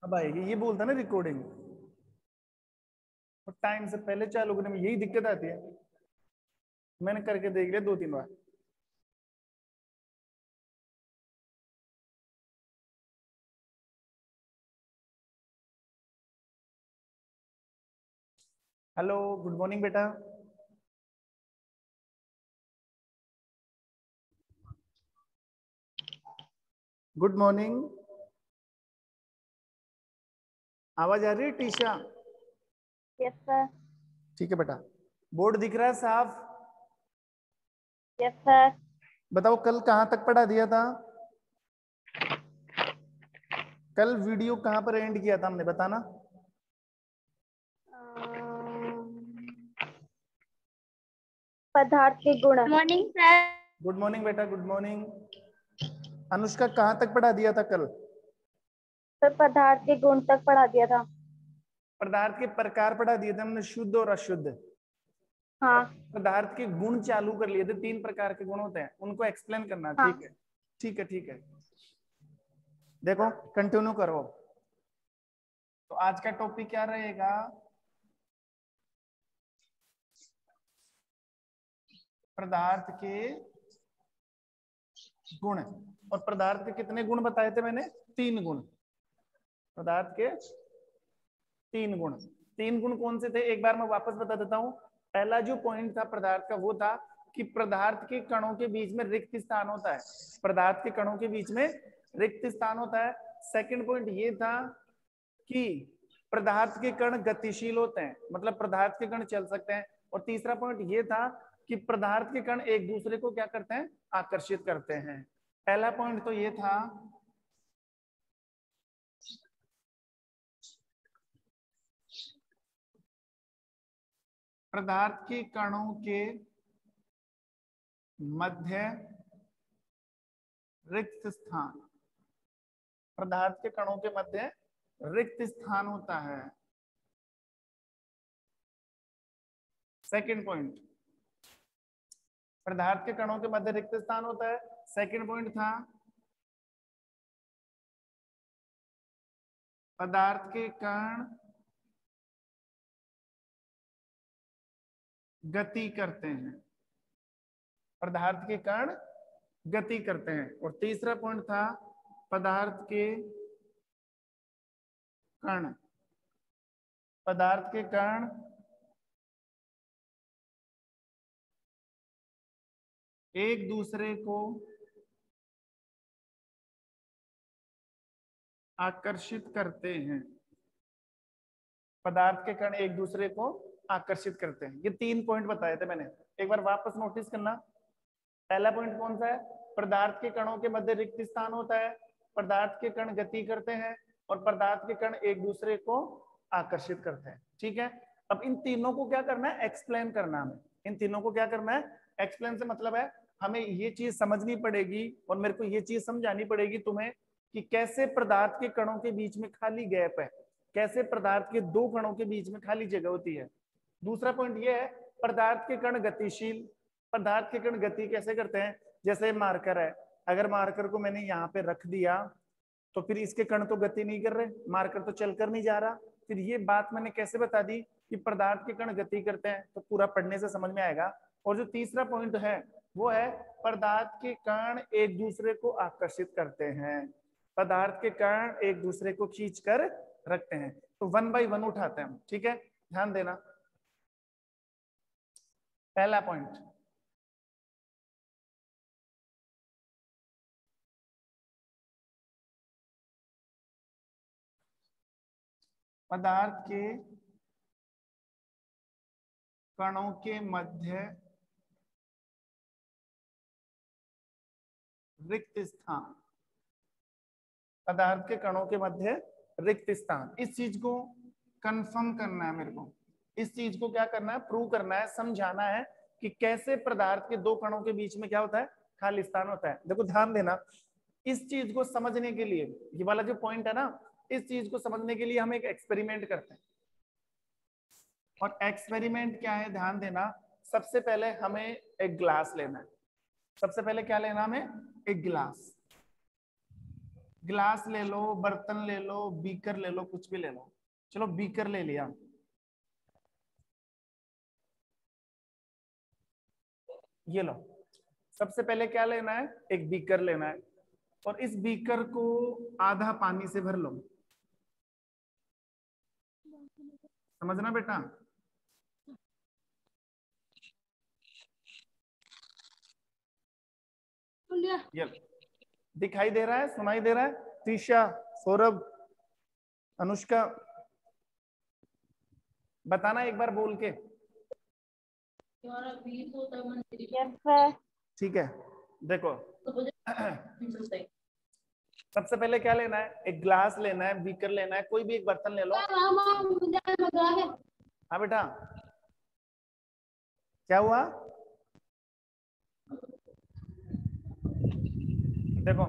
अब आएगी, ये बोलता ना रिकॉर्डिंग, और टाइम से पहले चालू करने में यही दिक्कत आती है। मैंने करके देख लिया 2-3 बार। हेलो, गुड मॉर्निंग बेटा। Good morning. आवाज आ रही है टीशा? Yes sir. ठीक है बेटा। बोर्ड दिख रहा है साफ? Yes sir. बताओ कल कहाँ तक पढ़ा दिया था? कल वीडियो कहाँ पर एंड किया था हमने, बताना। पदार्थ के गुण। Morning sir. गुड मॉर्निंग बेटा, गुड मॉर्निंग। अनुष्का कहाँ तक पढ़ा दिया था कल? सर पदार्थ के गुण तक पढ़ा दिया था। पदार्थ के प्रकार पढ़ा दिए थे हमने, शुद्ध और अशुद्ध। हाँ। पदार्थ के गुण चालू कर लिए थे, 3 प्रकार के गुण होते हैं, उनको एक्सप्लेन करना। हाँ। ठीक है, ठीक है, ठीक है। देखो कंटिन्यू करो। तो आज का टॉपिक क्या रहेगा? पदार्थ के गुण। और पदार्थ के कितने गुण बताए थे मैंने? 3 गुण। पदार्थ के 3 गुण। 3 गुण कौन से थे, एक बार मैं वापस बता देता हूं। पहला जो पॉइंट था पदार्थ का, वो था कि पदार्थ के कणों के बीच में रिक्त स्थान होता है। पदार्थ के कणों के बीच में रिक्त स्थान होता है। सेकंड पॉइंट ये था कि पदार्थ के कण गतिशील होते हैं, मतलब पदार्थ के कण चल सकते हैं। और तीसरा पॉइंट ये था कि पदार्थ के कण एक दूसरे को क्या करते हैं, आकर्षित करते हैं। पहला पॉइंट तो ये था पदार्थ के कणों के मध्य रिक्त स्थान। पदार्थ के कणों के मध्य रिक्त स्थान होता है। सेकंड पॉइंट, पदार्थ के कणों के मध्य रिक्त स्थान होता है। सेकंड पॉइंट था पदार्थ के कण गति करते हैं। पदार्थ के कण गति करते हैं। और तीसरा पॉइंट था पदार्थ के कण, पदार्थ के कण एक दूसरे को आकर्षित करते हैं। पदार्थ के कण एक दूसरे को आकर्षित करते हैं। ये 3 पॉइंट बताए थे मैंने, एक बार वापस नोटिस करना। पहला पॉइंट कौन सा है? पदार्थ के कणों के मध्य रिक्त स्थान होता है, पदार्थ के कण गति करते हैं, और पदार्थ के कण एक दूसरे को आकर्षित करते हैं। ठीक है। अब इन तीनों को क्या करना है, एक्सप्लेन करना है हमें। इन तीनों को क्या करना है, एक्सप्लेन से मतलब है हमें ये चीज समझनी पड़ेगी, और मेरे को ये चीज समझानी पड़ेगी तुम्हें कि कैसे पदार्थ के कणों के बीच में खाली गैप है, कैसे पदार्थ के 2 कणों के बीच में खाली जगह होती है। दूसरा पॉइंट ये है पदार्थ के कण गतिशील। पदार्थ के कण गति कैसे करते हैं? जैसे मार्कर है, अगर मार्कर को मैंने यहाँ पे रख दिया तो फिर इसके कण तो गति नहीं कर रहे, मार्कर तो चलकर नहीं जा रहा। फिर ये बात मैंने कैसे बता दी कि पदार्थ के कण गति करते हैं, तो पूरा पढ़ने से समझ में आएगा। और जो तीसरा पॉइंट है वो है पदार्थ के कण एक दूसरे को आकर्षित करते हैं। पदार्थ के कण एक दूसरे को खींच कर रखते हैं। तो 1 बाय 1 उठाते हैं, ठीक है, ध्यान देना। पहला पॉइंट, पदार्थ के कणों के मध्य रिक्त स्थान। पदार्थ के कणों के मध्य रिक्त स्थान, इस चीज को कंफर्म करना है मेरे को। इस चीज को क्या करना है, प्रूव करना है, समझाना है कि कैसे पदार्थ के 2 कणों के बीच में क्या होता है, खाली स्थान होता है। देखो ध्यान देना, इस चीज को समझने के लिए, ये वाला जो पॉइंट है ना, इस चीज को समझने के लिए हम एक एक्सपेरिमेंट करते हैं। और एक्सपेरिमेंट क्या है, ध्यान देना। सबसे पहले हमें एक ग्लास लेना है। सबसे पहले क्या लेना हमें, एक गिलास। ग्लास ले लो, बर्तन ले लो, बीकर ले लो, कुछ भी ले लो। चलो बीकर ले लिया। ये लो, सबसे पहले क्या लेना है, एक बीकर लेना है और इस बीकर को आधा पानी से भर लो। समझना बेटा। ये दिखाई दे रहा है, सुनाई दे रहा है? तीशा, सौरभ, अनुष्का, बताना एक बार बोल के। ठीक है, देखो सबसे पहले क्या लेना है, एक ग्लास लेना है, बीकर लेना है, कोई भी एक बर्तन ले लो। हाँ बेटा, क्या हुआ? देखो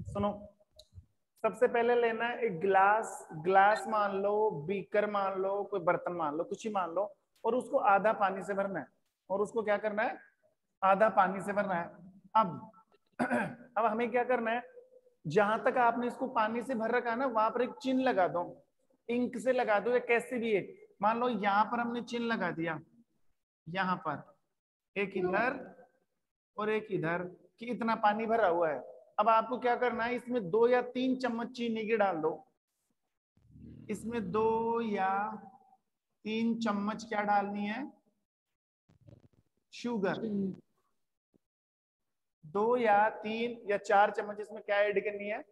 सुनो, सबसे पहले लेना है एक ग्लास, ग्लास मान लो, बीकर मान लो, कोई बर्तन मान लो, कुछ ही मान लो, और उसको आधा पानी से भरना है। और उसको क्या करना है, आधा पानी से भरना है। अब हमें क्या करना है, जहां तक आपने इसको पानी से भर रखा है ना, वहां पर एक चिन्ह लगा दो, इंक से लगा दो या कैसे भी एक। मान लो यहाँ पर हमने चिन्ह लगा दिया, यहाँ पर एक इधर और एक इधर, कि इतना पानी भरा हुआ है। अब आपको क्या करना है, इसमें 2 या 3 चम्मच चीनी की डाल दो। इसमें 2 या 3 चम्मच क्या डालनी है, शुगर। 2 या 3 या 4 चम्मच इसमें क्या ऐड करनी है,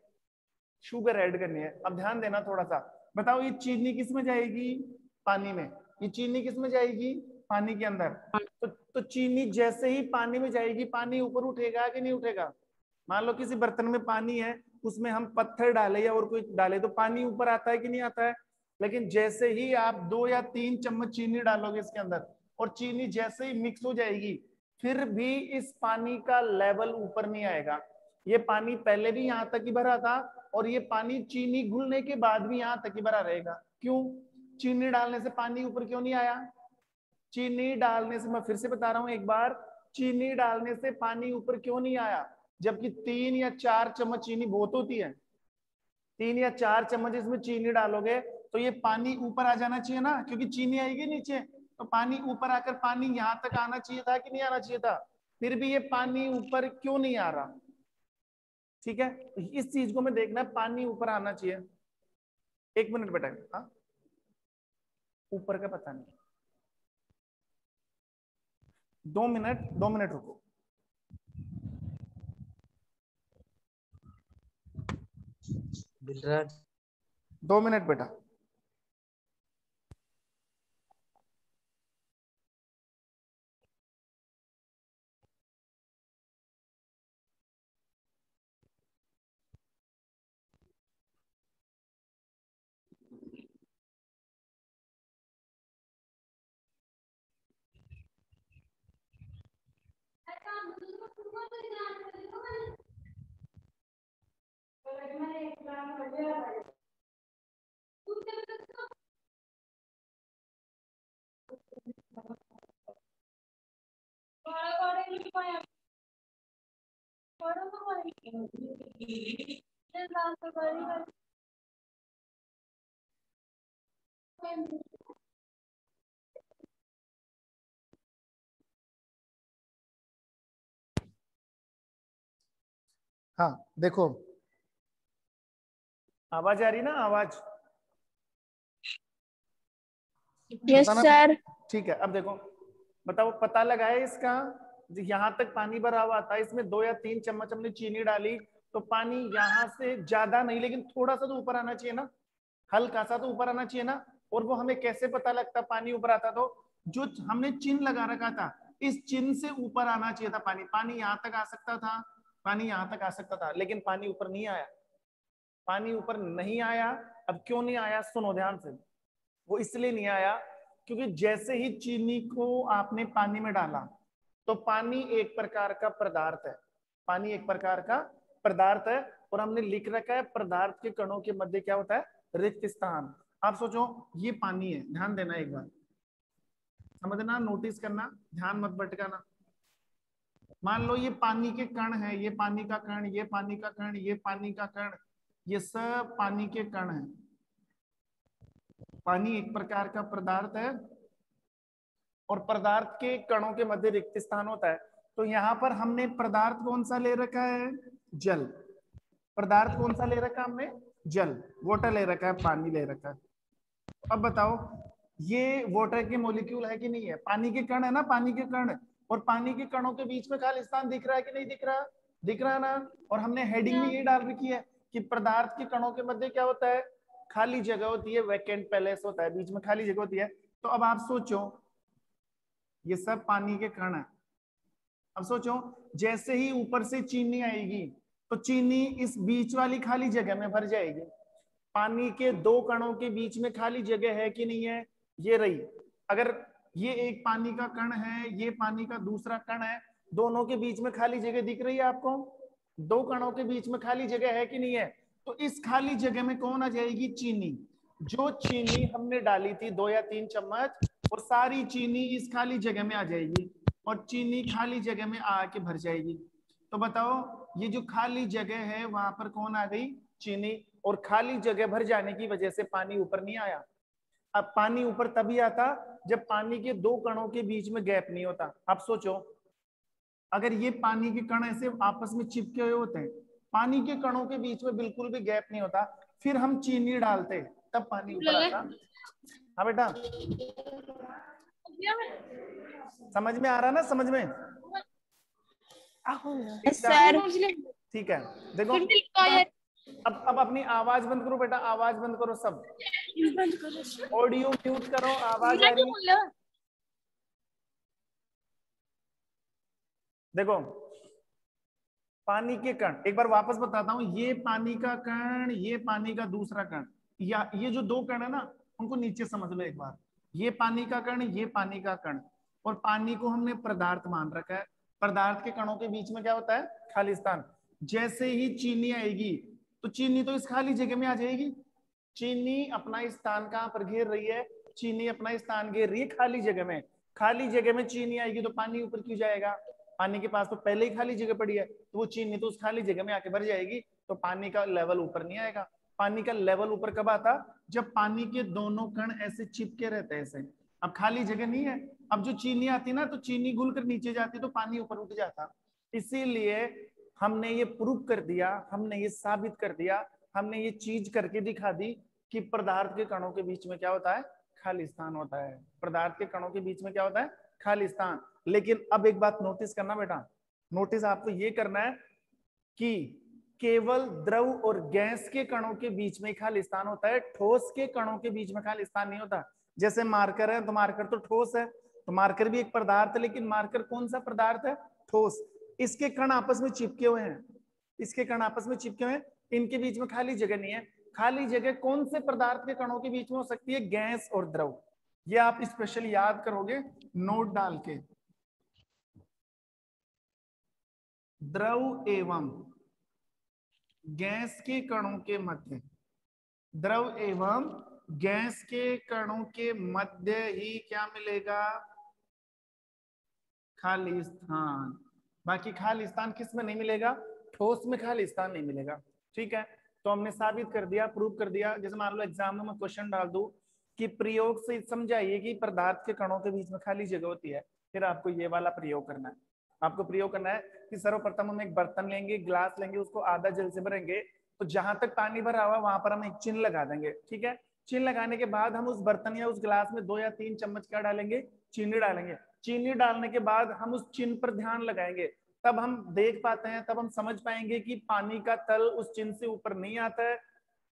शुगर ऐड करनी है। अब ध्यान देना थोड़ा सा, बताओ ये चीनी किस में जाएगी, पानी में। ये चीनी किस में जाएगी, पानी के अंदर। तो चीनी जैसे ही पानी में जाएगी, पानी ऊपर उठेगा कि नहीं उठेगा। मान लो किसी बर्तन में पानी है, उसमें हम पत्थर डाले या और कोई डाले तो पानी ऊपर आता है कि नहीं आता है। लेकिन जैसे ही आप 2 या 3 चम्मच चीनी डालोगे इसके अंदर, और चीनी जैसे ही मिक्स हो जाएगी, फिर भी इस पानी का लेवल ऊपर नहीं आएगा। ये पानी पहले भी यहाँ तक ही भरा था, और ये पानी चीनी घुलने के बाद भी यहाँ तक ही भरा रहेगा। क्यों, चीनी डालने से पानी ऊपर क्यों नहीं आया। चीनी डालने से, मैं फिर से बता रहा हूं एक बार, चीनी डालने से पानी ऊपर क्यों नहीं आया, जबकि 3 या 4 चम्मच चीनी बहुत होती है। 3 या 4 चम्मच इसमें चीनी डालोगे तो ये पानी ऊपर आ जाना चाहिए ना, क्योंकि चीनी आएगी नीचे, तो पानी ऊपर आकर पानी यहाँ तक आना चाहिए था कि नहीं आना चाहिए था। फिर भी ये पानी ऊपर क्यों नहीं आ रहा। ठीक है, इस चीज को मैं देखना है, पानी ऊपर आना चाहिए। 1 मिनट बेटा, हाँ ऊपर का पता नहीं, 2 मिनट, 2 मिनट रुको। दिलराज 2 मिनट बेटा। हाँ देखो, आवाज आ रही ना, आवाज। Yes sir. ठीक है, अब देखो बताओ, पता लगाए इसका, यहाँ तक पानी भरा हुआ था, इसमें 2 या 3 चम्मच हमने चीनी डाली, तो पानी यहाँ से ज्यादा नहीं लेकिन थोड़ा सा तो ऊपर आना चाहिए ना, हल्का सा तो ऊपर आना चाहिए ना। और वो हमें कैसे पता लगता पानी ऊपर आता, तो जो हमने चिन्ह लगा रखा था, इस चिन्ह से ऊपर आना चाहिए था पानी। पानी यहाँ तक आ सकता था, पानी यहाँ तक आ सकता था, लेकिन पानी ऊपर नहीं आया। पानी ऊपर नहीं आया। अब क्यों नहीं आया, सुनो ध्यान से। वो इसलिए नहीं आया क्योंकि जैसे ही चीनी को आपने पानी में डाला, तो पानी एक प्रकार का पदार्थ है, पानी एक प्रकार का पदार्थ है, और हमने लिख रखा है पदार्थ के कणों के मध्य क्या होता है, रिक्त स्थान। आप सोचो ये पानी है, ध्यान देना एक बार, समझना, नोटिस करना, ध्यान मत भटकाना। मान लो ये पानी के कण है, ये पानी का कण, ये पानी का कण, ये पानी का कण, ये सब पानी के कण हैं। पानी एक प्रकार का पदार्थ है और पदार्थ के कणों के मध्य रिक्त स्थान होता है। तो यहाँ पर हमने पदार्थ कौन सा ले रखा है? जल। पदार्थ कौन सा ले रखा है हमने? जल। वाटर ले रखा है, पानी ले रखा है। अब बताओ, ये वाटर के मॉलिक्यूल है कि नहीं है? पानी के कण है ना, पानी के कण। और पानी के कणों के बीच में खाली स्थान दिख रहा है कि नहीं दिख रहा? दिख रहा ना। और हमने हेडिंग में ये डाल रखी है कि पदार्थ के कणों के मध्य क्या होता है? खाली जगह होती है, वैकेंट पैलेस होता है, बीच में खाली जगह होती है। तो अब आप सोचो, ये सब पानी के कण है। अब सोचो, जैसे ही ऊपर से चीनी आएगी तो चीनी इस बीच वाली खाली जगह में भर जाएगी। पानी के दो कणों के बीच में खाली जगह है कि नहीं है? ये रही। अगर ये एक पानी का कण है, ये पानी का दूसरा कण है, दोनों के बीच में खाली जगह दिख रही है आपको? दो कणों के बीच में खाली जगह है कि नहीं है? तो इस खाली जगह में कौन आ जाएगी? चीनी। जो चीनी हमने डाली थी 2 या 3 चम्मच, वो सारी चीनी इस खाली जगह में आ जाएगी और चीनी खाली जगह में आके भर जाएगी। तो बताओ, ये जो खाली जगह है वहां पर कौन आ गई? चीनी। और खाली जगह भर जाने की वजह से पानी ऊपर नहीं आया। अब पानी ऊपर तभी आता जब पानी के दो कणों के बीच में गैप नहीं होता। आप सोचो, अगर ये पानी के कण ऐसे आपस में चिपके हुए होते हैं, पानी के कणों के बीच में बिल्कुल भी गैप नहीं होता, फिर हम चीनी डालते तब पानी ऊपर आता। हाँ बेटा, समझ में आ रहा ना? समझ में? सर ठीक है। देखो, अब अपनी आवाज बंद करो बेटा, आवाज बंद करो सब। ऑडियो म्यूट करो, आवाज आ रही है। देखो, पानी के कण एक बार वापस बताता हूं। ये पानी का कण, ये पानी का दूसरा कण, या ये जो दो कण है ना, उनको नीचे समझ लो एक बार। ये पानी का कण, ये पानी का कण। और पानी को हमने पदार्थ मान रखा है। पदार्थ के कणों के बीच में क्या होता है? खाली स्थान। जैसे ही चीनी आएगी तो चीनी तो इस खाली जगह में आ जाएगी। चीनी अपना स्थान कहां पर घेर रही है? चीनी अपना स्थान घेर रही है खाली जगह में। खाली जगह में चीनी आएगी तो पानी ऊपर क्यों जाएगा? पानी के पास तो पहले ही खाली जगह पड़ी है, तो वो चीनी तो उस खाली जगह में आके भर जाएगी, तो पानी का लेवल ऊपर नहीं आएगा। पानी का लेवल ऊपर कब आता? जब पानी के दोनों कण ऐसे चिपके रहते हैं ऐसे। अब खाली जगह नहीं है, अब जो चीनी आती ना, तो चीनी घुल कर नीचे जाती तो पानी ऊपर उठ जाता। इसीलिए हमने ये प्रूव कर दिया, हमने ये साबित कर दिया, हमने ये चीज करके दिखा दी कि पदार्थ के कणों के बीच में क्या होता है? खाली स्थान होता है। पदार्थ के कणों के बीच में क्या होता है? खाली स्थान। लेकिन अब एक बात नोटिस करना बेटा, नोटिस आपको ये करना है कि केवल द्रव और गैस के कणों के बीच में खाली स्थान होता है, ठोस के कणों के बीच में खाली स्थान नहीं होता। जैसे मार्कर है, तो मार्कर तो ठोस है, तो मार्कर भी एक पदार्थ है, लेकिन मार्कर कौन सा पदार्थ है? ठोस। इसके कण आपस में चिपके हुए हैं, इसके कण आपस में चिपके हुए हैं, इनके बीच में खाली जगह नहीं है। खाली जगह कौन से पदार्थ के कणों के बीच में हो सकती है? गैस और द्रव। ये आप स्पेशल याद करोगे नोट डाल के। द्रव एवं गैस के कणों के मध्य, द्रव एवं गैस के कणों के मध्य ही क्या मिलेगा? खाली स्थान। बाकी खाली स्थान किस में नहीं मिलेगा? ठोस में खाली स्थान नहीं मिलेगा। ठीक है, तो हमने साबित कर दिया, प्रूव कर दिया। जैसे मान लो एग्जाम में मैं क्वेश्चन डाल दूं कि प्रयोग से समझाइए कि पदार्थ के कणों के बीच में खाली जगह होती है, फिर आपको ये वाला प्रयोग करना है। आपको प्रयोग करना है कि सर्वप्रथम हम एक बर्तन लेंगे, गिलास लेंगे, उसको आधा जल से भरेंगे, तो जहां तक पानी भरा हुआ वहां पर हम एक चिन्ह लगा देंगे। ठीक है, चिन्ह लगाने के बाद हम उस बर्तन या उस गिलास में 2 या 3 चम्मच क्या डालेंगे? चीनी डालेंगे। चीनी डालने के बाद हम उस चिन्ह पर ध्यान लगाएंगे, तब हम देख पाते हैं, तब हम समझ पाएंगे कि पानी का तल उस चिन्ह से ऊपर नहीं आता है।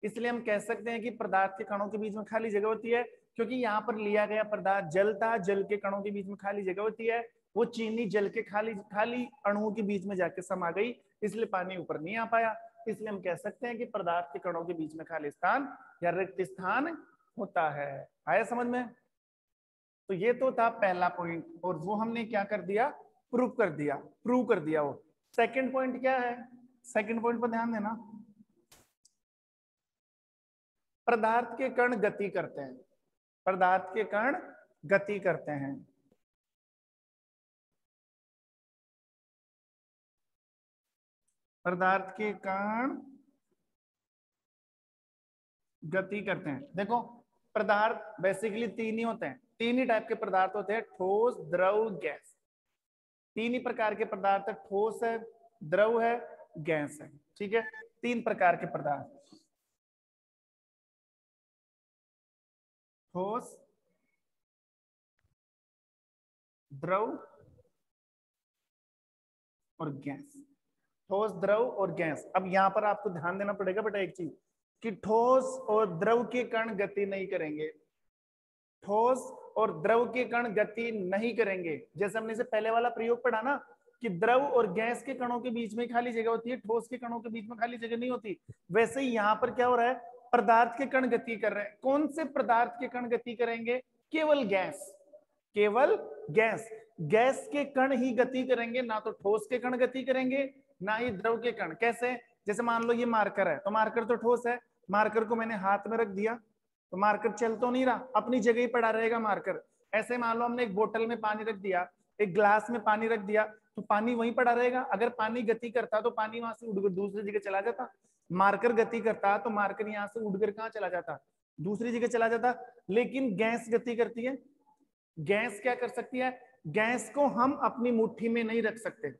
इसलिए हम कह सकते हैं कि पदार्थ के कणों के बीच में खाली जगह होती है, क्योंकि यहाँ पर लिया गया पदार्थ जल था, जल के कणों के बीच में खाली जगह होती है। वो चीनी जल के खाली खाली अणुओं के बीच में जाके समा गई, इसलिए पानी ऊपर नहीं आ पाया। इसलिए हम कह सकते हैं कि पदार्थ के कणों के बीच में खाली स्थान या रिक्त स्थान होता है। आया समझ में? तो ये तो था पहला पॉइंट, और वो हमने क्या कर दिया? प्रूव कर दिया, प्रूव कर दिया। वो सेकंड पॉइंट क्या है? सेकंड पॉइंट पर ध्यान देना। पदार्थ के कण गति करते हैं, पदार्थ के कण गति करते हैं। पदार्थ के कण गति करते हैं। देखो पदार्थ बेसिकली तीन ही होते हैं, तीन ही टाइप के पदार्थ होते हैं, ठोस, द्रव, गैस। तीन ही प्रकार के पदार्थ है, ठोस है, द्रव है, गैस है। ठीक है, तीन प्रकार के पदार्थ, ठोस, द्रव और गैस। ठोस, द्रव और गैस। अब यहां पर आपको ध्यान देना पड़ेगा बेटा एक चीज, कि ठोस और द्रव के कण गति नहीं करेंगे, ठोस और द्रव के कण गति नहीं करेंगे। जैसे हमने से पहले वाला प्रयोग पढ़ा ना, कि द्रव और गैस के कणों के बीच में खाली जगह होती है, ठोस के कणों के बीच में खाली जगह नहीं होती। वैसे ही यहाँ पर क्या हो रहा है, पदार्थ के कण गति कर रहे हैं। कौन से पदार्थ के कण गति करेंगे? केवल गैस, केवल गैस। गैस के कण ही गति करेंगे, ना तो ठोस के कण गति करेंगे, ना ही द्रव के कण। कैसे? जैसे मान लो ये मार्कर है, तो मार्कर तो ठोस है, मार्कर को मैंने हाथ में रख दिया तो मार्कर चल तो नहीं रहा, अपनी जगह ही पड़ा रहेगा मार्कर। ऐसे मान लो हमने एक बोतल में पानी रख दिया, एक ग्लास में पानी रख दिया, तो पानी वहीं पड़ा रहेगा। अगर पानी गति करता तो पानी वहां से उड़कर दूसरी जगह चला जाता, मार्कर गति करता तो मार्कर यहाँ से उड़कर कहाँ चला जाता? दूसरी जगह चला जाता। लेकिन गैस गति करती है। गैस क्या कर सकती है? गैस को हम अपनी मुट्ठी में नहीं रख सकते,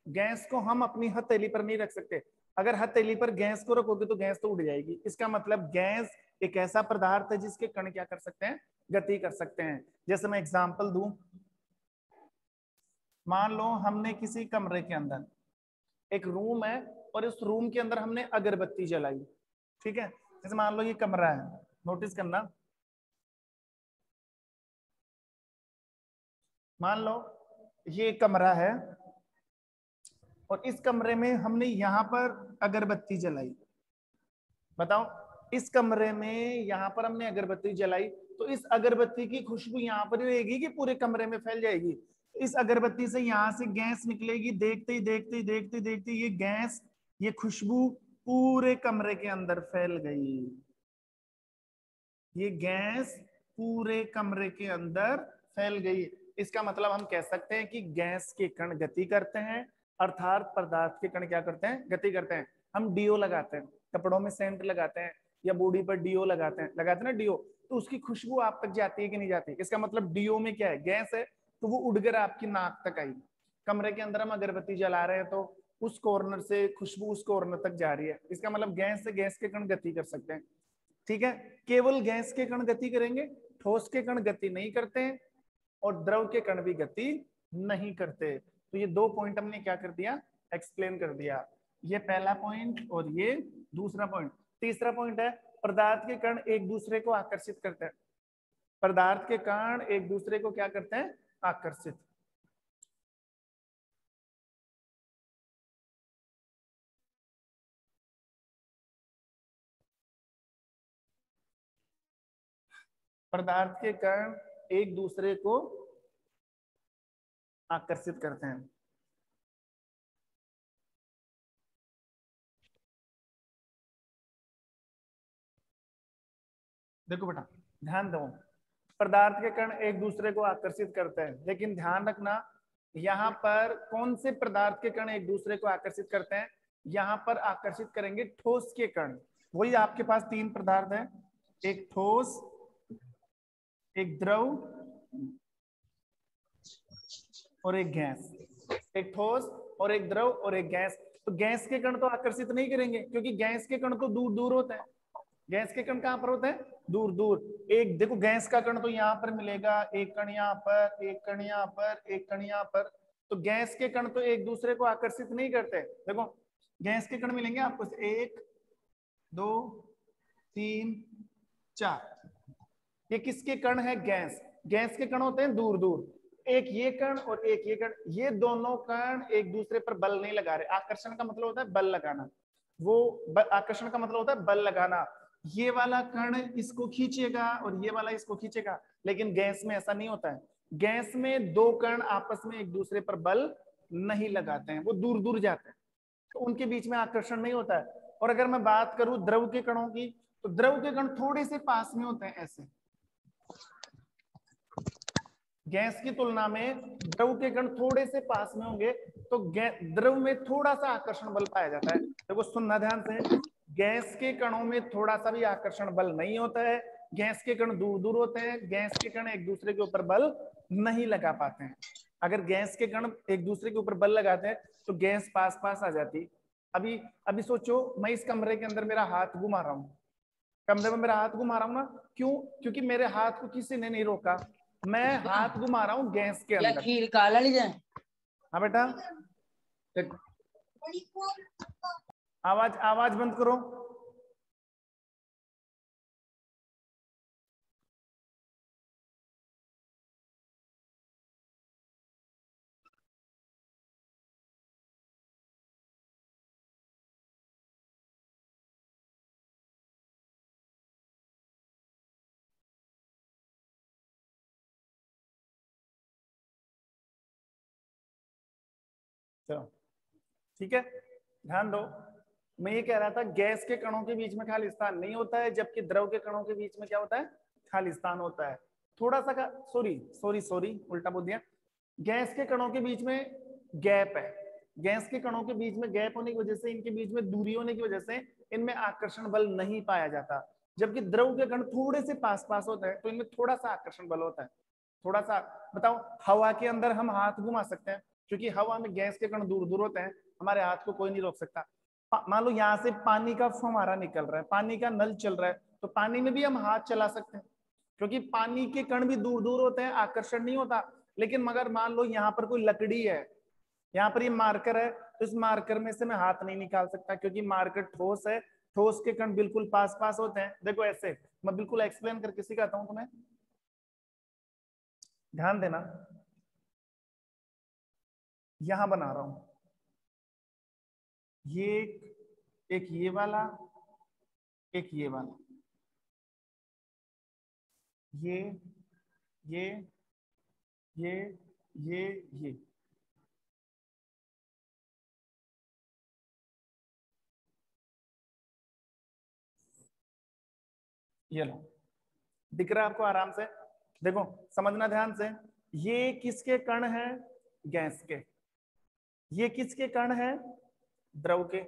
गैस को हम अपनी हथेली पर नहीं रख सकते। अगर हथेली पर गैस को रखोगे तो गैस तो उड़ जाएगी। इसका मतलब गैस एक ऐसा पदार्थ है जिसके कण क्या कर सकते हैं? गति कर सकते हैं। जैसे मैं एग्जांपल दूं, मान लो हमने किसी कमरे के अंदर, एक रूम है और इस रूम के अंदर हमने अगरबत्ती जलाई। ठीक है, जैसे मान लो ये कमरा है, नोटिस करना, मान लो ये कमरा है और इस कमरे में हमने यहां पर अगरबत्ती जलाई। बताओ, इस कमरे में यहां पर हमने अगरबत्ती जलाई, तो इस अगरबत्ती की खुशबू यहां पर ही रहेगी कि पूरे कमरे में फैल जाएगी? इस अगरबत्ती से यहां से गैस निकलेगी, देखते ही देखते ही देखते देखते ये गैस, ये खुशबू पूरे कमरे के अंदर फैल गई। ये गैस पूरे कमरे के अंदर फैल गई। इसका मतलब हम कह सकते हैं कि गैस के कण गति करते हैं, अर्थात पदार्थ के कण क्या करते हैं? गति करते हैं। हम डीओ लगाते हैं, कपड़ों में सेंट लगाते हैं, या बॉडी पर डीओ लगाते हैं ना डीओ, तो उसकी खुशबू आप तक जाती है कि नहीं जाती? इसका मतलब डीओ में क्या है? गैस है, तो वो उड़कर आपकी नाक तक आई। कमरे के अंदर हम अगरबत्ती जला रहे हैं तो उस कॉर्नर से खुशबू उस कॉर्नर तक जा रही है। इसका मतलब गैस से गैस के कण गति कर सकते हैं। ठीक है, केवल गैस के कण गति करेंगे, ठोस के कण गति नहीं करते हैं, और द्रव के कण भी गति नहीं करते। तो ये दो पॉइंट हमने क्या कर दिया? एक्सप्लेन कर दिया। ये पहला पॉइंट और ये दूसरा पॉइंट। तीसरा पॉइंट है, पदार्थ के कण एक दूसरे को आकर्षित करते हैं। पदार्थ के कण एक दूसरे को क्या करते हैं? आकर्षित। पदार्थ के कण एक दूसरे को आकर्षित करते हैं। देखो बेटा, ध्यान दो, पदार्थ के कण एक दूसरे को आकर्षित करते हैं, लेकिन ध्यान रखना यहाँ पर कौन से पदार्थ के कण एक दूसरे को आकर्षित करते हैं? यहाँ पर आकर्षित करेंगे ठोस के कण। वही आपके पास तीन पदार्थ है, एक ठोस, एक द्रव और एक गैस। एक ठोस और एक द्रव और एक गैस। तो गैस के कण तो आकर्षित नहीं करेंगे, क्योंकि गैस के कण तो दूर दूर होते हैं। गैस के कण कहां पर होते हैं? दूर दूर। एक देखो, गैस का कण तो यहाँ पर मिलेगा, एक कण यहाँ पर, एक कण यहाँ पर, एक कण यहाँ पर। तो गैस के कण तो एक दूसरे को आकर्षित नहीं करते। देखो, गैस के कण मिलेंगे आपको, एक, दो, तीन, चार। ये किसके कण है? गैस। गैस के कण होते हैं दूर दूर, एक ये कण और एक ये कण। ये दोनों कण एक दूसरे पर बल नहीं लगा रहे। आकर्षण का मतलब होता है बल लगाना, वो आकर्षण का मतलब होता है बल लगाना। ये वाला कण इसको खींचेगा और ये वाला इसको खींचेगा, लेकिन गैस में ऐसा नहीं होता है। गैस में दो कण आपस में एक दूसरे पर बल नहीं लगाते हैं, वो दूर दूर जाते हैं, तो उनके बीच में आकर्षण नहीं होता है। और अगर मैं बात करूं द्रव के कणों की, तो द्रव के कण थोड़े से पास में होते हैं, ऐसे। गैस की तुलना में द्रव के कण थोड़े से पास में होंगे, तो द्रव में थोड़ा सा आकर्षण बल पाया जाता है। देखो सुनना ध्यान से, गैस के कणों में थोड़ा सा भी आकर्षण बल नहीं होता है, गैस के कण दूर दूर होते हैं, गैस के कण एक दूसरे के ऊपर बल नहीं लगा पाते हैं। अगर गैस के कण एक दूसरे के ऊपर बल लगाते हैं तो गैस पास पास आ जाती। अभी अभी सोचो, मैं इस कमरे के अंदर मेरा हाथ घुमा रहा हूँ, कमरे में मेरा हाथ घुमा रहा हूँ ना, क्यों? क्योंकि मेरे हाथ को किसी ने नहीं रोका, मैं हाथ घुमा रहा हूँ गैस के क्या अंदर। खीर काला ली जाए? हाँ बेटा, आवाज आवाज बंद करो। चलो ठीक है, ध्यान दो। मैं ये कह रहा था गैस के कणों के बीच में खाली स्थान नहीं होता है, जबकि द्रव के कणों के बीच में क्या होता है? खाली स्थान होता है। थोड़ा सा का सॉरी सॉरी सॉरी उल्टा बोल दिया। गैस के कणों के बीच में गैप है, गैस के कणों के बीच में गैप होने की वजह से, इनके बीच में दूरी होने की वजह से इनमें आकर्षण बल नहीं पाया जाता। जबकि द्रव के कण थोड़े से पास पास होते हैं तो इनमें थोड़ा सा आकर्षण बल होता है, थोड़ा सा। बताओ, हवा के अंदर हम हाथ घुमा सकते हैं क्योंकि हवा में गैस के कण दूर दूर होते हैं, हमारे हाथ को कोई नहीं रोक सकता। मान लो यहाँ से पानी का फव्वारा निकल रहा है, पानी का नल चल रहा है, तो पानी में भी हम हाथ चला सकते हैं क्योंकि पानी के कण भी दूर दूर होते हैं, आकर्षण नहीं होता। लेकिन मगर मान लो यहाँ पर कोई लकड़ी है, यहाँ पर ये मार्कर है, तो इस मार्कर में से मैं हाथ नहीं निकाल सकता क्योंकि मार्कर ठोस है, ठोस के कण बिल्कुल पास पास होते हैं। देखो ऐसे मैं बिल्कुल एक्सप्लेन करके सिखाता हूँ तुम्हें, ध्यान देना। यहां बना रहा हूं ये एक ये वाला, एक ये वाला, ये ये ये ये ये लो, दिख रहा है आपको आराम से? देखो समझना ध्यान से, ये किसके कण हैं? गैस के। ये किसके कण हैं? द्रव के।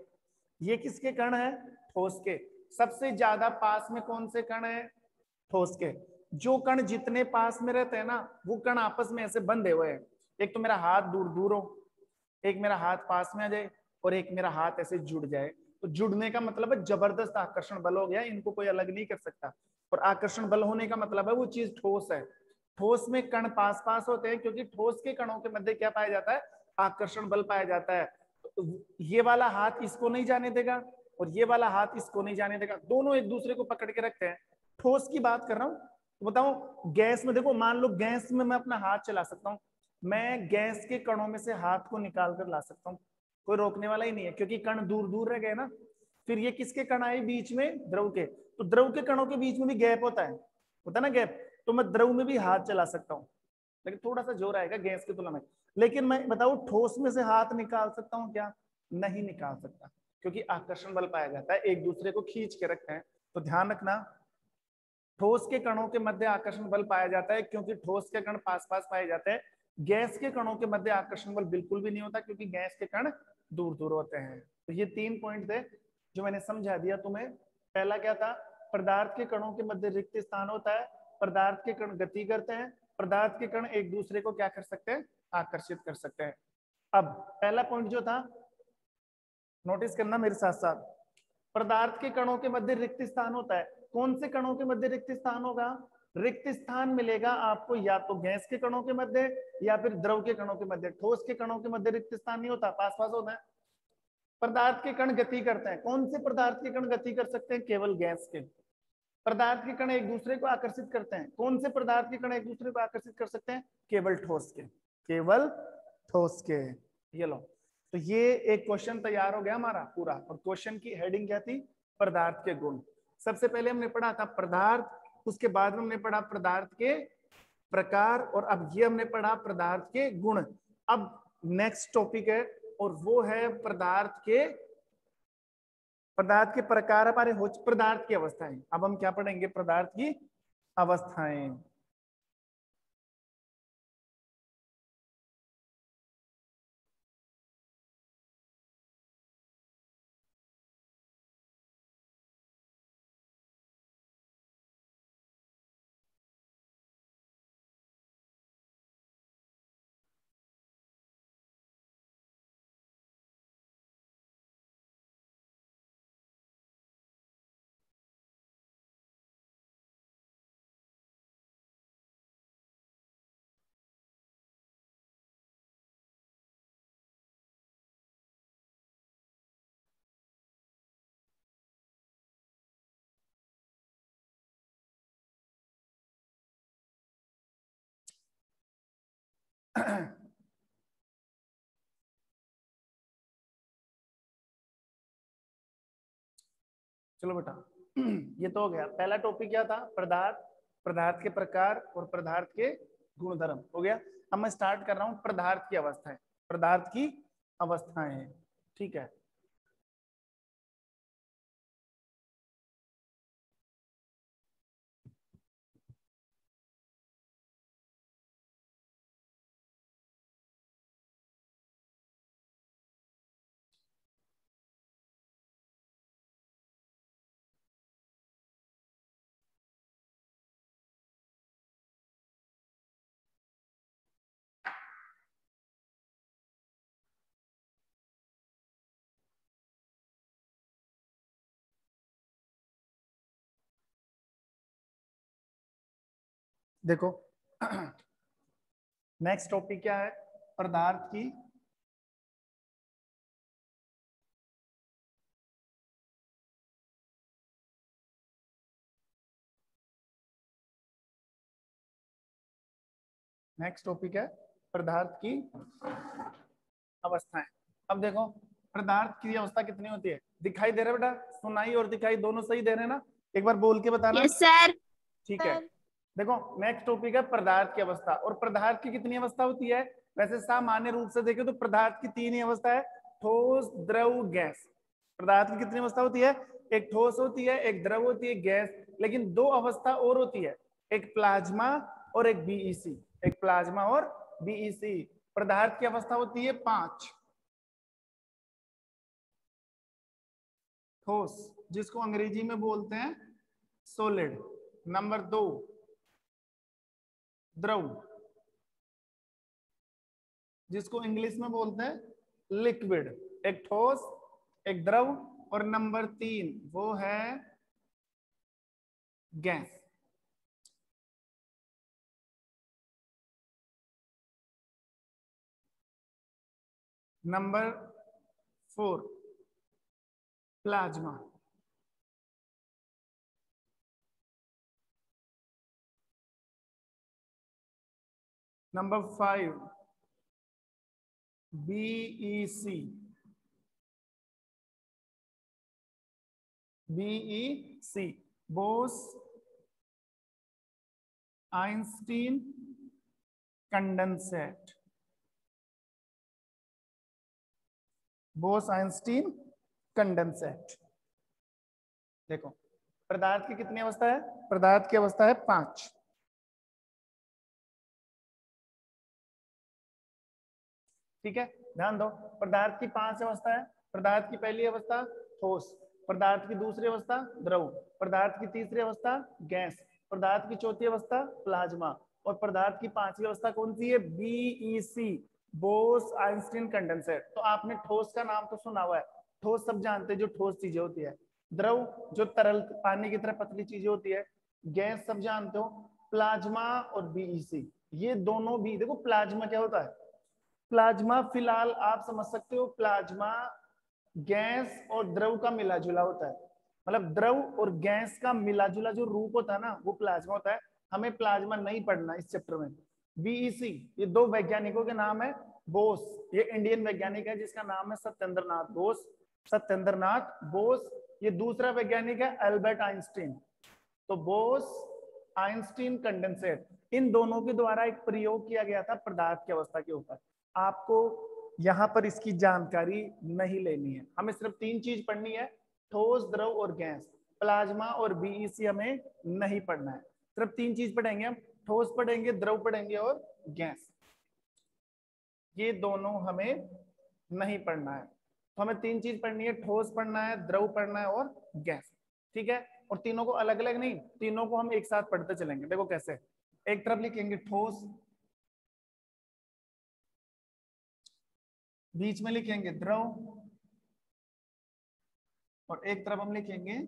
ये किसके कण हैं? ठोस के। सबसे ज्यादा पास में कौन से कण हैं? ठोस के। जो कण जितने पास में रहते हैं ना, वो कण आपस में ऐसे बंधे हुए हैं। एक तो मेरा हाथ दूर दूर हो, एक मेरा हाथ पास में आ जाए, और एक मेरा हाथ ऐसे जुड़ जाए। तो जुड़ने का मतलब है जबरदस्त आकर्षण बल हो गया, इनको कोई अलग नहीं कर सकता। और आकर्षण बल होने का मतलब है वो चीज ठोस है। ठोस में कण पास पास होते हैं क्योंकि ठोस के कणों के मध्य क्या पाया जाता है? आकर्षण बल पाया जाता है। तो ये वाला हाथ इसको नहीं जाने देगा और ये वाला हाथ इसको नहीं जाने देगा, दोनों एक दूसरे को पकड़ के रखते हैं। ठोस की बात कर रहा हूँ। तो बताओ गैस में देखो, मान लो गैस में मैं अपना हाथ चला सकता हूँ, मैं गैस के कणों में से हाथ को निकाल कर ला सकता हूँ, कोई रोकने वाला ही नहीं है क्योंकि कण दूर दूर रह गए ना। फिर ये किसके कण आए बीच में? द्रव के। तो द्रव के कणों के बीच में भी गैप होता है ना गैप, तो मैं द्रव में भी हाथ चला सकता हूँ, लेकिन थोड़ा सा जोर आएगा गैस की तुलना में। लेकिन मैं बताऊं ठोस में से हाथ निकाल सकता हूँ क्या? नहीं निकाल सकता, क्योंकि आकर्षण बल पाया जाता है, एक दूसरे को खींच के रखते हैं। तो ध्यान रखना, ठोस के कणों के मध्य आकर्षण बल पाया जाता है क्योंकि ठोस के कण पास पास पाए जाते हैं। गैस के कणों के मध्य आकर्षण बल बिल्कुल भी नहीं होता क्योंकि गैस के कण दूर दूर होते हैं। तो ये 3 पॉइंट थे जो मैंने समझा दिया तुम्हें। पहला क्या था? पदार्थ के कणों के मध्य रिक्त स्थान होता है, पदार्थ के कण गति करते हैं, पदार्थ के कण एक दूसरे को क्या कर सकते हैं? आकर्षित कर सकते हैं। अब पहला पॉइंट जो था, नोटिस करना मेरे साथ साथ, पदार्थ के कणों के मध्य रिक्त स्थान होता है। कौन से कणों के मध्य रिक्त स्थान होगा? रिक्त स्थान मिलेगा आपको या तो गैस के कणों के मध्य या फिर द्रव के कणों के मध्य। ठोस के कणों के मध्य रिक्त स्थान नहीं होता, पास पास होता है। पदार्थ के कण गति करते हैं, कौन से पदार्थ के कण गति कर सकते हैं? केवल गैस के। पदार्थ के कण एक दूसरे को आकर्षित करते हैं, कौन से पदार्थ के कण एक दूसरे को आकर्षित कर सकते हैं? केवल ठोस के, केवल ठोस के। ये लो, तो ये एक क्वेश्चन तैयार हो गया हमारा पूरा। और क्वेश्चन की हेडिंग क्या थी? पदार्थ के गुण। सबसे पहले हमने पढ़ा था पदार्थ, उसके बाद में हमने पढ़ा पदार्थ के प्रकार, और अब ये हमने पढ़ा पदार्थ के गुण। अब नेक्स्ट टॉपिक है और वो है पदार्थ के प्रकार हमारे हो, पदार्थ की अवस्थाएं। अब हम क्या पढ़ेंगे? पदार्थ की अवस्थाएं। चलो बेटा, ये तो हो गया। पहला टॉपिक क्या था? पदार्थ, पदार्थ के प्रकार और पदार्थ के गुणधर्म हो गया। अब मैं स्टार्ट कर रहा हूँ पदार्थ की अवस्थाएं। पदार्थ की अवस्थाएं, ठीक है। देखो, नेक्स्ट टॉपिक क्या है? पदार्थ की नेक्स्ट टॉपिक है पदार्थ की अवस्थाएं। अब देखो, पदार्थ की अवस्था कितनी होती है? दिखाई दे रहा है बेटा? सुनाई और दिखाई दोनों सही दे रहे हैं ना? एक बार बोल के बताना। Yes sir. ठीक है। देखो, नेक्स्ट टॉपिक है पदार्थ की अवस्था। और पदार्थ की कितनी अवस्था होती है? वैसे सामान्य रूप से देखें तो पदार्थ की तीन ही अवस्था है, ठोस, द्रव, गैस। पदार्थ की कितनी अवस्था होती है? एक ठोस होती है, एक द्रव होती है, गैस। लेकिन दो अवस्था और होती है, एक प्लाज्मा और एक बीईसी। एक प्लाज्मा और बीईसी। पदार्थ की अवस्था होती है 5। ठोस, जिसको अंग्रेजी में बोलते हैं सॉलिड। नंबर 2 द्रव, जिसको इंग्लिश में बोलते हैं लिक्विड। एक ठोस, एक द्रव, और नंबर 3 वो है gas. Number 4 plasma. Number 5 BEC. BEC Bose Einstein condensate. Bose Einstein condensate. देखो, पदार्थ की कितनी अवस्था है? पदार्थ की अवस्था है 5। ठीक है, ध्यान दो। पदार्थ की 5 अवस्था है। पदार्थ की पहली अवस्था ठोस, पदार्थ की दूसरी अवस्था द्रव, पदार्थ की तीसरी अवस्था गैस, पदार्थ की चौथी अवस्था प्लाज्मा, और पदार्थ की 5वीं अवस्था कौन सी है? BEC, Bose Einstein condensate. तो आपने ठोस का नाम तो सुना हुआ है। ठोस सब जानते हैं, जो ठोस चीजें होती है। द्रव, जो तरल पानी की तरह पतली चीजें होती है। गैस सब जानते हो। प्लाज्मा और बीईसी, ये दोनों भी। देखो, प्लाज्मा क्या होता है? प्लाज्मा फिलहाल आप समझ सकते हो, प्लाज्मा गैस और द्रव का मिला जुला होता है। मतलब द्रव और गैस का मिला जुला जो रूप होता है ना, वो प्लाज्मा होता है। हमें प्लाज्मा नहीं पढ़ना इस चैप्टर में। बीईसी, ये दो वैज्ञानिकों के नाम है। बोस, ये इंडियन वैज्ञानिक है जिसका नाम है सत्येंद्र नाथ बोस। सत्येंद्र नाथ बोस। ये दूसरा वैज्ञानिक है अल्बर्ट आइंस्टीन। तो बोस आइंस्टीन कंडेंसेट, इन दोनों के द्वारा एक प्रयोग किया गया था पदार्थ की अवस्था के ऊपर। आपको यहाँ पर इसकी जानकारी नहीं लेनी है, हमें सिर्फ 3 चीज पढ़नी है, ठोस, द्रव और गैस। प्लाज्मा और बीईसी हमें नहीं पढ़ना है, सिर्फ 3 चीज पढ़ेंगे हम। ठोस पढ़ेंगे, द्रव पढ़ेंगे और गैस। ये दोनों हमें नहीं पढ़ना है। तो हमें 3 चीज पढ़नी है, ठोस पढ़ना है, द्रव पढ़ना है और गैस। ठीक है, और तीनों को अलग अलग नहीं, तीनों को हम एक साथ पढ़ते चलेंगे। देखो कैसे, एक तरफ लिखेंगे ठोस, बीच में लिखेंगे द्रव, और एक तरफ हम लिखेंगे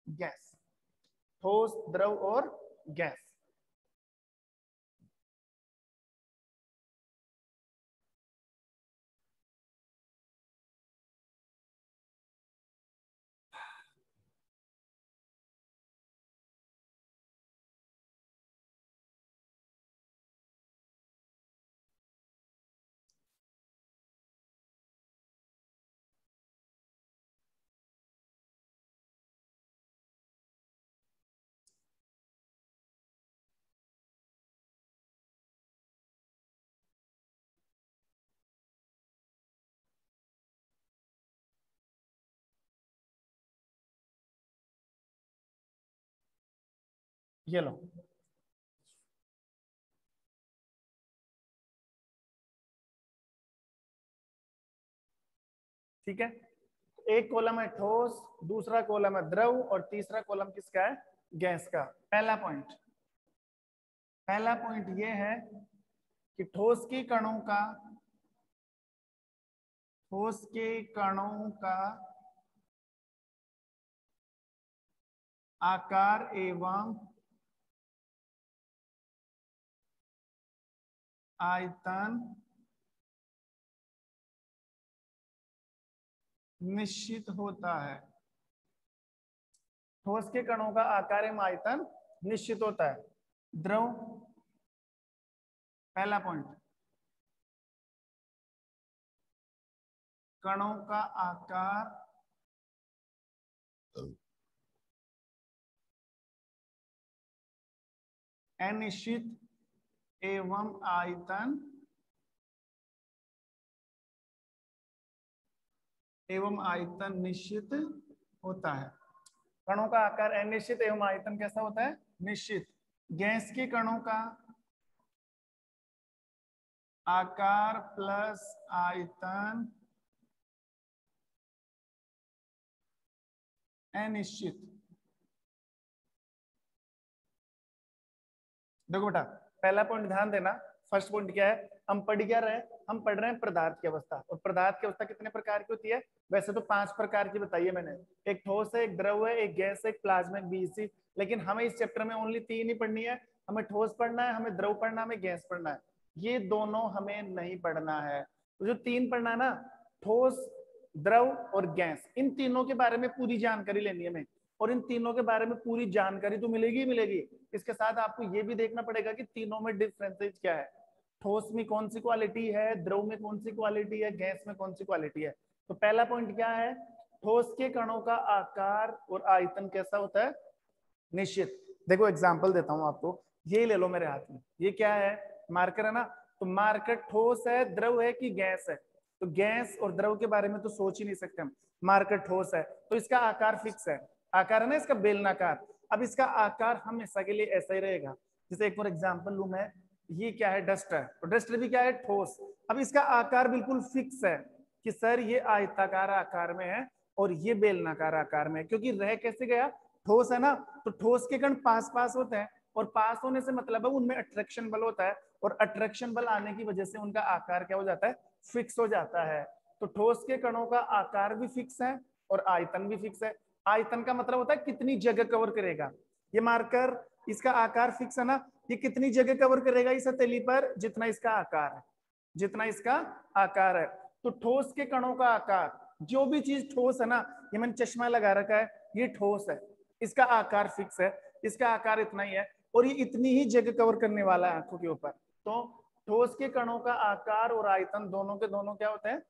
गैस। ठोस, द्रव और गैस। ये लो, ठीक है। एक कॉलम है ठोस, दूसरा कॉलम है द्रव और तीसरा कॉलम किसका है? गैस का। पहला पॉइंट ये है कि ठोस के कणों का आकार एवं आयतन निश्चित होता है। ठोस के कणों का आकार एवं आयतन निश्चित होता है। द्रव, पहला पॉइंट, कणों का आकार अनिश्चित एवं आयतन निश्चित होता है। कणों का आकार अनिश्चित एवं आयतन कैसा होता है? निश्चित। गैस के कणों का आकार प्लस आयतन अनिश्चित। देखो बेटा, पहला पॉइंट ध्यान देना। फर्स्ट पॉइंट क्या है? हम पढ़ रहे हैं पदार्थ की अवस्था। और पदार्थ की अवस्था कितने प्रकार की होती है? वैसे तो 5 प्रकार की बताई है मैंने। एक ठोस है, एक द्रव है, एक गैस है, एक प्लाज्मा, एक बीसी। लेकिन हमें इस चैप्टर में ओनली 3 ही पढ़नी है। हमें ठोस पढ़ना है, हमें द्रव पढ़ना है, हमें गैस पढ़ना है। ये दोनों हमें नहीं पढ़ना है। तो जो 3 पढ़ना है ना, ठोस, द्रव और गैस, इन तीनों के बारे में पूरी जानकारी लेनी है हमें। और इन तीनों के बारे में पूरी जानकारी तो मिलेगी ही मिलेगी। इसके साथ आपको ये भी देखना पड़ेगा कि तीनों में डिफरेंसेस क्या है। ठोस में कौन सी क्वालिटी है, द्रव में कौन सी क्वालिटी है, गैस में कौन सी क्वालिटी है। तो पहला पॉइंट क्या है? ठोस के कणों का आकार और आयतन कैसा होता है? निश्चित। देखो एग्जांपल देता हूं आपको, ये ले लो मेरे हाथ में, ये क्या है? मार्कर है ना। तो मार्कर ठोस है, द्रव है कि गैस है? तो गैस और द्रव के बारे में तो सोच ही नहीं सकते हम। मार्कर ठोस है तो इसका आकार फिक्स है। आकार है ना इसका, बेलनाकार। अब इसका आकार हमेशा के लिए ऐसा ही रहेगा। जैसे एक और एग्जांपल लूं मैं, ये क्या है? डस्टर। तो डस्टर भी क्या है? ठोस। अब इसका आकार बिल्कुल फिक्स है कि सर ये आयताकार आकार में है और ये बेलनाकार आकार में है। क्योंकि रह कैसे गया? ठोस है ना। तो ठोस के कण पास पास होते हैं, और पास होने से मतलब है उनमें अट्रैक्शन बल होता है, और अट्रैक्शन बल आने की वजह से उनका आकार क्या हो जाता है? फिक्स हो जाता है। तो ठोस के कणों का आकार भी फिक्स है और आयतन भी फिक्स है। आयतन का मतलब होता है कितनी जगह कवर करेगा। ये मार्कर, इसका आकार फिक्स है ना, ये कितनी जगह कवर करेगा इस हथेली पर? जितना इसका आकार है, जितना इसका आकार है। तो ठोस के कणों का आकार, जो भी चीज ठोस है ना, ये मैंने चश्मा लगा रखा है, ये ठोस है, इसका आकार फिक्स है, इसका आकार इतना ही है, और ये इतनी ही जगह कवर करने वाला है आंखों के ऊपर। तो ठोस के कणों का आकार और आयतन दोनों के दोनों क्या होते हैं?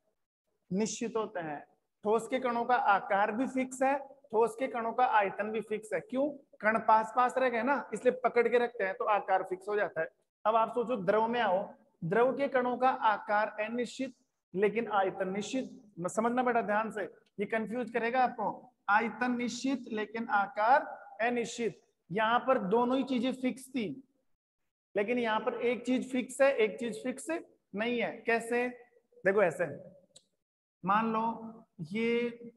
निश्चित होते हैं। ठोस के कणों का आकार भी फिक्स है, ठोस के कणों का आयतन भी फिक्स है। क्यों? कण पास पास रह गए ना, इसलिए पकड़ के रखते हैं तो आकार फिक्स हो जाता है। अब आप सोचो द्रव में आओ, द्रव के कणों का आकार अनिश्चित लेकिन आयतन निश्चित। समझना बेटा ध्यान से, ये कंफ्यूज करेगा आपको। आयतन निश्चित लेकिन आकार अनिश्चित। यहाँ पर दोनों ही चीजें फिक्स थी, लेकिन यहाँ पर एक चीज फिक्स है, एक चीज फिक्स नहीं है। कैसे? देखो ऐसे, मान लो ये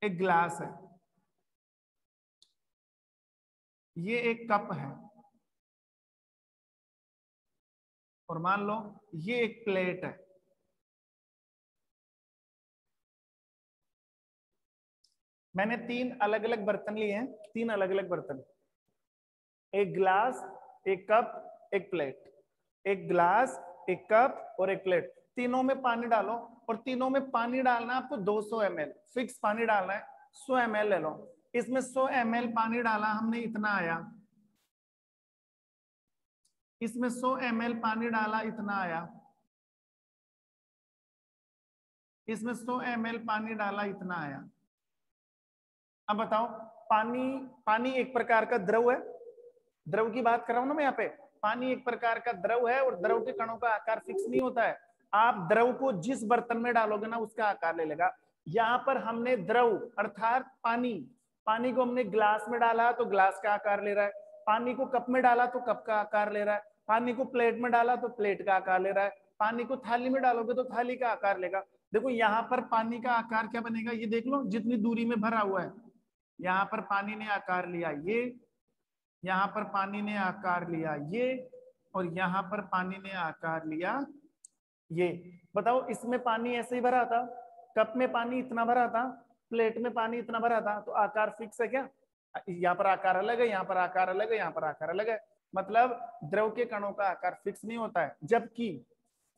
एक ग्लास है, ये एक कप है, और मान लो ये एक प्लेट है। मैंने 3 अलग अलग बर्तन लिए हैं, 3 अलग अलग बर्तन, एक ग्लास, एक कप, एक प्लेट। एक ग्लास, एक कप और एक प्लेट। तीनों में पानी डालो, और तीनों में पानी डालना आपको 200 ml फिक्स पानी डालना है। 100 ml ले लो, इसमें 100 ml पानी डाला हमने, इतना आया। इसमें 100 ml पानी डाला, इतना आया। इसमें 100 ml पानी डाला, इतना आया। अब बताओ, पानी पानी एक प्रकार का द्रव है। द्रव की बात कर रहा हूं ना मैं यहाँ पे। पानी एक प्रकार का द्रव है, और द्रव के कणों का आकार फिक्स नहीं होता है। आप द्रव को जिस बर्तन में डालोगे ना, उसका आकार ले लेगा। यहाँ पर हमने द्रव अर्थात पानी पानी को हमने ग्लास में डाला तो ग्लास का आकार ले रहा है, पानी को कप में डाला तो कप का आकार ले रहा है, पानी को प्लेट में डाला तो प्लेट का आकार ले रहा है, पानी को थाली में डालोगे तो थाली का आकार लेगा। देखो यहाँ पर पानी का आकार क्या बनेगा, ये देख लो, जितनी दूरी में भरा हुआ है, यहाँ पर पानी ने आकार लिया ये, यहाँ पर पानी ने आकार लिया ये, और यहाँ पर पानी ने आकार लिया ये। बताओ इसमें पानी ऐसे ही भरा था, कप में पानी इतना भरा था, प्लेट में पानी इतना भरा था, तो आकार फिक्स है क्या? यहाँ पर आकार अलग है, यहाँ पर आकार अलग है, यहाँ पर आकार अलग है। मतलब द्रव के कणों का आकार फिक्स नहीं होता है।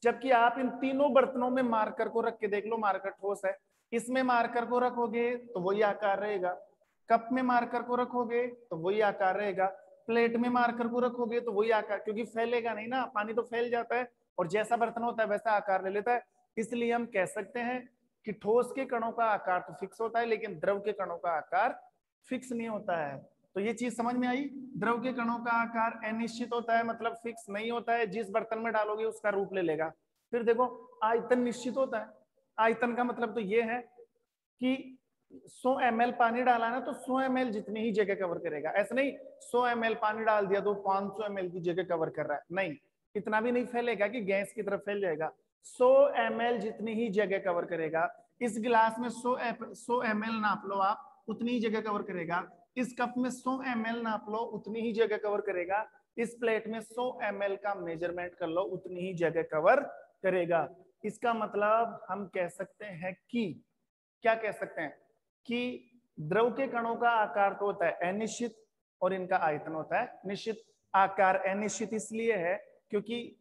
जबकि आप इन तीनों बर्तनों में मार्कर को रख के देख लो, मार्कर ठोस है, इसमें मार्कर को रखोगे तो वही आकार रहेगा, कप में मार्कर को रखोगे तो वही आकार रहेगा, प्लेट में मार्कर को रखोगे तो वही आकार, क्योंकि फैलेगा नहीं ना, पानी तो फैल जाता है और जैसा बर्तन होता है वैसा आकार ले लेता है। इसलिए हम कह सकते हैं कि ठोस के कणों का आकार तो फिक्स होता है, लेकिन द्रव के कणों का आकार फिक्स नहीं होता है। तो ये चीज समझ में आई, द्रव के कणों का आकार अनिश्चित होता है, मतलब फिक्स नहीं होता है, जिस बर्तन में डालोगे उसका रूप ले लेगा। फिर देखो आयतन निश्चित होता है। आयतन का मतलब तो ये है कि 100 ml पानी डाला ना तो 100 ml जितनी ही जगह कवर करेगा। ऐसा नहीं 100 ml पानी डाल दिया तो 500 ml की जगह कवर कर रहा है, नहीं, इतना भी नहीं फैलेगा कि गैस की तरफ फैल जाएगा। 100 ml जितनी ही जगह कवर करेगा। इस गिलास में 100 ml नाप लो आप, उतनी ही जगह कवर करेगा। इस कप में 100 ml नाप लो, उतनी ही जगह कवर करेगा। इस प्लेट में 100 ml का मेजरमेंट कर लो, उतनी ही जगह कवर करेगा। इसका मतलब हम कह सकते हैं कि, क्या कह सकते हैं कि द्रव के कणों का आकार तो होता है अनिश्चित और इनका आयतन होता है निश्चित। आकार अनिश्चित इसलिए है क्योंकि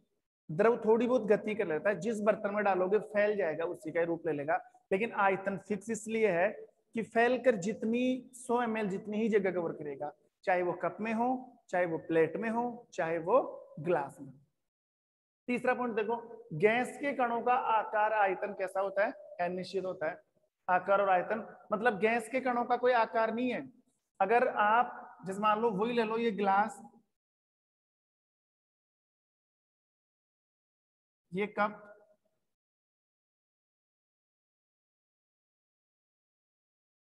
द्रव थोड़ी बहुत गति कर लेता है, जिस बर्तन में डालोगे फैल जाएगा, उसी का रूप ले लेगा। लेकिन आयतन फिक्स इसलिए है कि फैलकर जितनी 100 ml जितनी ही जगह कवर करेगा, चाहे वो कप में हो, चाहे वो प्लेट में हो, चाहे वो ग्लास में। तीसरा पॉइंट देखो, गैस के कणों का आकार आयतन कैसा होता है? अनिश्चित होता है। आकार और आयतन मतलब गैस के कणों का कोई आकार नहीं है। अगर आप जैसे मान लो वही ले लो, ये ग्लास, ये कप,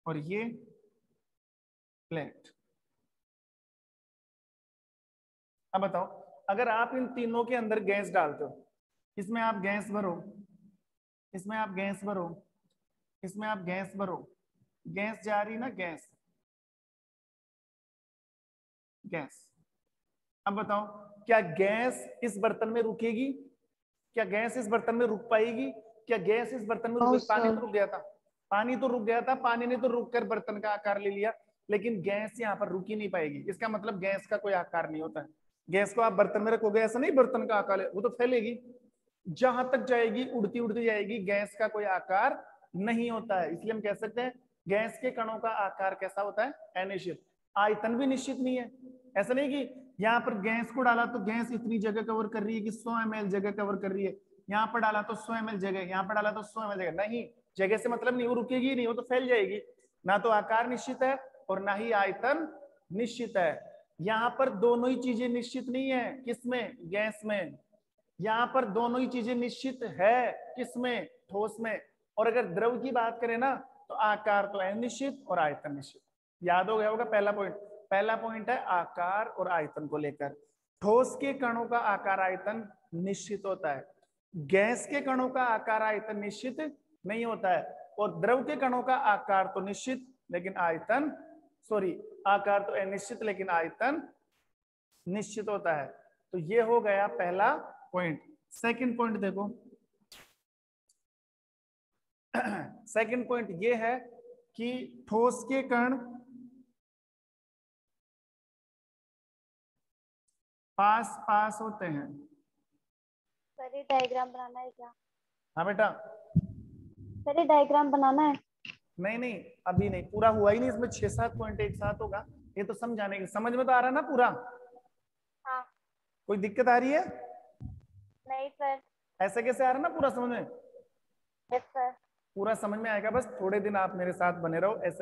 और ये प्लेट। अब बताओ, अगर आप इन तीनों के अंदर गैस डालते हो, इसमें आप गैस भरो, इसमें आप गैस भरो, इसमें आप गैस भरो, गैस जा रही ना, गैस गैस। अब बताओ, क्या गैस इस बर्तन में रुकेगी? क्या गैस इस बर्तन में रुक पाएगी? क्या गैस इस बर्तन में रुक? पानी तो रुक गया था, पानी तो रुक गया था, पानी ने तो रुक कर बर्तन का आकार ले लिया, लेकिन गैस यहाँ पर रुक ही नहीं पाएगी। इसका मतलब गैस का कोई आकार नहीं होता है। गैस को आप बर्तन में रखोगे, ऐसा नहीं बर्तन का आकार, वो तो फैलेगी, जहां तक जाएगी उड़ती उड़ती जाएगी, गैस का कोई आकार नहीं होता है। इसलिए हम कह सकते हैं गैस के कणों का आकार कैसा होता है? अनिश्चित। आयतन भी निश्चित नहीं है। ऐसा नहीं कि यहाँ पर गैस को डाला तो गैस इतनी जगह कवर कर रही है कि 100 ml जगह कवर कर रही है, यहाँ पर डाला तो 100 ml जगह, यहाँ पर डाला तो 100 ml जगह, नहीं, जगह से मतलब नहीं, वो रुकेगी नहीं, वो तो फैल जाएगी। ना तो आकार निश्चित है और ना ही आयतन निश्चित है। यहाँ पर दोनों ही चीजें निश्चित नहीं है। किसमें? गैस में। यहाँ पर दोनों ही चीजें निश्चित है। किसमें? ठोस में। और अगर द्रव की बात करें ना तो आकार तो अनिश्चित और आयतन निश्चित। याद हो गया होगा पहला पॉइंट। पहला पॉइंट है आकार और आयतन को लेकर। ठोस के कणों का आकार आयतन निश्चित होता है, गैस के कणों का आकार आयतन निश्चित नहीं होता है, और द्रव के कणों का आकार तो निश्चित लेकिन आयतन, सॉरी, आकार तो अनिश्चित लेकिन आयतन निश्चित होता है। तो ये हो गया पहला पॉइंट। सेकंड पॉइंट देखो, सेकंड पॉइंट ये है कि ठोस के कण पास पास होते हैं। सर ये डायग्राम बनाना है क्या? हाँ बेटा। सर ये डायग्राम बनाना है? नहीं नहीं, अभी नहीं, पूरा हुआ ही नहीं, इसमें 6-7 पॉइंट एक साथ होगा। ये तो समझाने की, समझ में तो आ रहा है ना पूरा? हाँ। कोई दिक्कत आ रही है? नहीं सर। ऐसे कैसे आ रहा है ना पूरा समझ में? Yes sir. पूरा समझ में आएगा, बस थोड़े दिन आप मेरे साथ बने रहो, ऐसे